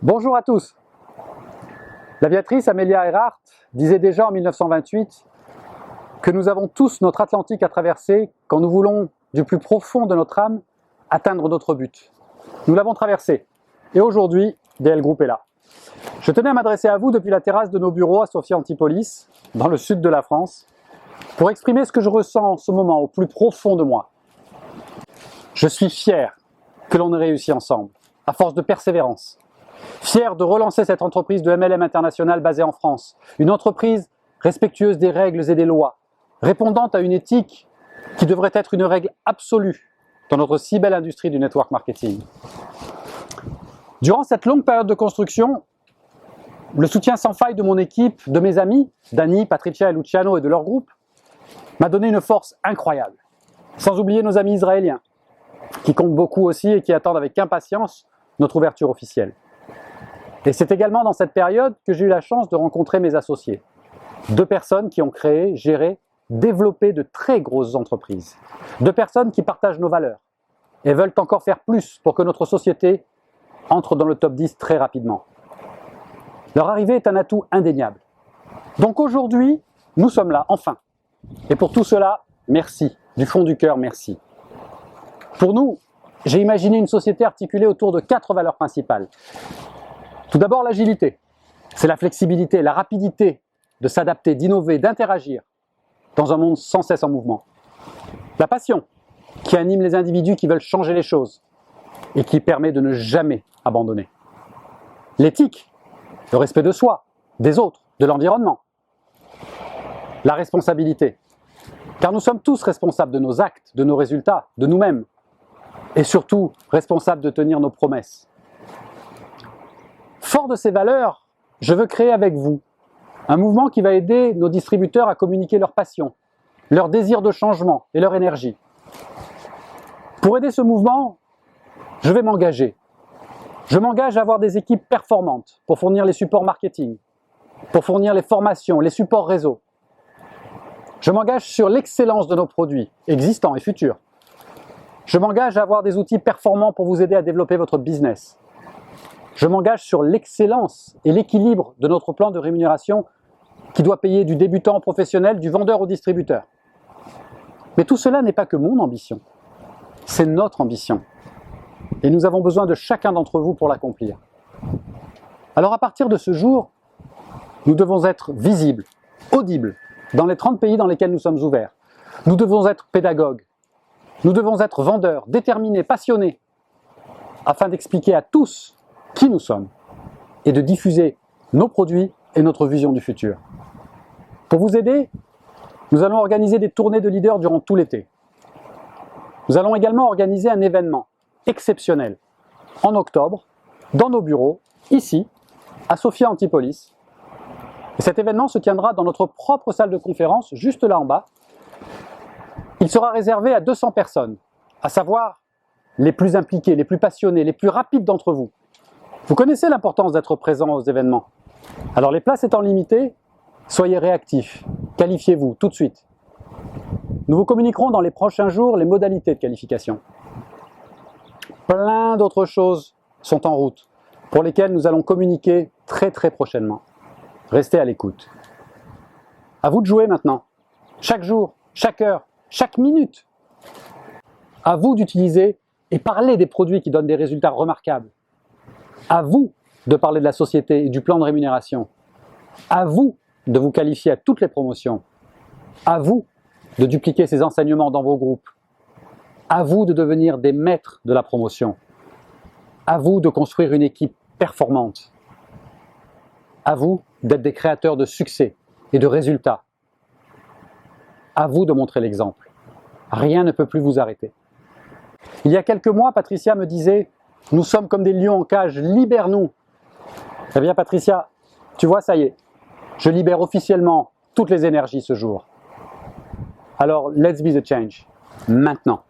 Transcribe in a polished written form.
Bonjour à tous. L'aviatrice Amelia Earhart disait déjà en 1928 que nous avons tous notre Atlantique à traverser quand nous voulons, du plus profond de notre âme, atteindre notre but. Nous l'avons traversé et aujourd'hui, DL Group est là. Je tenais à m'adresser à vous depuis la terrasse de nos bureaux à Sophia Antipolis, dans le sud de la France, pour exprimer ce que je ressens en ce moment au plus profond de moi. Je suis fier que l'on ait réussi ensemble, à force de persévérance. Fier de relancer cette entreprise de MLM International basée en France, une entreprise respectueuse des règles et des lois, répondant à une éthique qui devrait être une règle absolue dans notre si belle industrie du network marketing. Durant cette longue période de construction, le soutien sans faille de mon équipe, de mes amis, Dani, Patricia et Luciano et de leur groupe, m'a donné une force incroyable. Sans oublier nos amis israéliens, qui comptent beaucoup aussi et qui attendent avec impatience notre ouverture officielle. Et c'est également dans cette période que j'ai eu la chance de rencontrer mes associés. 2 personnes qui ont créé, géré, développé de très grosses entreprises. 2 personnes qui partagent nos valeurs et veulent encore faire plus pour que notre société entre dans le top 10 très rapidement. Leur arrivée est un atout indéniable. Donc aujourd'hui, nous sommes là, enfin. Et pour tout cela, merci. Du fond du cœur, merci. Pour nous, j'ai imaginé une société articulée autour de 4 valeurs principales. Tout d'abord, l'agilité. C'est la flexibilité, la rapidité de s'adapter, d'innover, d'interagir dans un monde sans cesse en mouvement. La passion, qui anime les individus qui veulent changer les choses et qui permet de ne jamais abandonner. L'éthique, le respect de soi, des autres, de l'environnement. La responsabilité, car nous sommes tous responsables de nos actes, de nos résultats, de nous-mêmes, et surtout responsables de tenir nos promesses. Fort de ces valeurs, je veux créer avec vous un mouvement qui va aider nos distributeurs à communiquer leur passion, leur désir de changement et leur énergie. Pour aider ce mouvement, je vais m'engager. Je m'engage à avoir des équipes performantes pour fournir les supports marketing, pour fournir les formations, les supports réseau. Je m'engage sur l'excellence de nos produits, existants et futurs. Je m'engage à avoir des outils performants pour vous aider à développer votre business. Je m'engage sur l'excellence et l'équilibre de notre plan de rémunération qui doit payer du débutant au professionnel, du vendeur au distributeur. Mais tout cela n'est pas que mon ambition, c'est notre ambition. Et nous avons besoin de chacun d'entre vous pour l'accomplir. Alors à partir de ce jour, nous devons être visibles, audibles, dans les 30 pays dans lesquels nous sommes ouverts. Nous devons être pédagogues. Nous devons être vendeurs, déterminés, passionnés, afin d'expliquer à tous qui nous sommes et de diffuser nos produits et notre vision du futur. Pour vous aider, nous allons organiser des tournées de leaders durant tout l'été. Nous allons également organiser un événement exceptionnel en octobre, dans nos bureaux, ici, à Sophia Antipolis. Et cet événement se tiendra dans notre propre salle de conférence, juste là en bas. Il sera réservé à 200 personnes, à savoir les plus impliqués, les plus passionnés, les plus rapides d'entre vous. Vous connaissez l'importance d'être présent aux événements. Alors les places étant limitées, soyez réactifs, qualifiez-vous tout de suite. Nous vous communiquerons dans les prochains jours les modalités de qualification. Plein d'autres choses sont en route, pour lesquelles nous allons communiquer très prochainement. Restez à l'écoute. À vous de jouer maintenant, chaque jour, chaque heure, chaque minute. À vous d'utiliser et parler des produits qui donnent des résultats remarquables. À vous de parler de la société et du plan de rémunération. À vous de vous qualifier à toutes les promotions. À vous de dupliquer ces enseignements dans vos groupes. À vous de devenir des maîtres de la promotion. À vous de construire une équipe performante. À vous d'être des créateurs de succès et de résultats. À vous de montrer l'exemple. Rien ne peut plus vous arrêter. Il y a quelques mois, Patricia me disait « Nous sommes comme des lions en cage, libère-nous ». Eh bien Patricia, tu vois, ça y est, je libère officiellement toutes les énergies ce jour. Alors, let's be the change, maintenant.